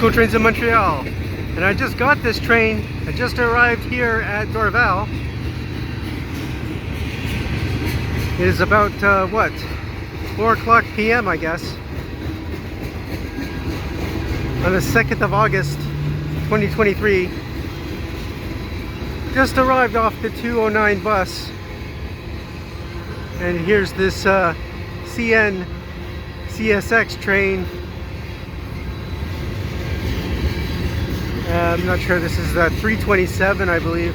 Cool Trains in Montreal, and I just got this train. I just arrived here at Dorval. It is about what, 4 o'clock p.m. I guess, on the 2nd of August 2023. Just arrived off the 209 bus, and here's this CSX train. I'm not sure, this is 327 I believe,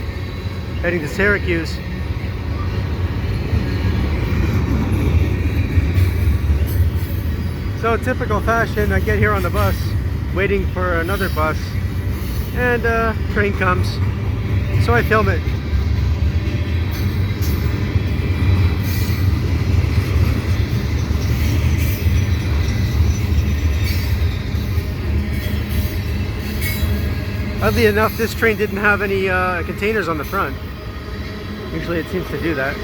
heading to Syracuse. So typical fashion, I get here on the bus, waiting for another bus, and train comes, so I film it. Oddly enough, this train didn't have any containers on the front. Usually it seems to do that.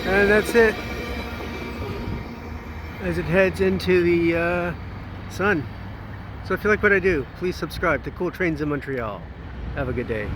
And that's it as it heads into the sun. So if you like what I do, please subscribe to Cool Trains in Montreal. Have a good day.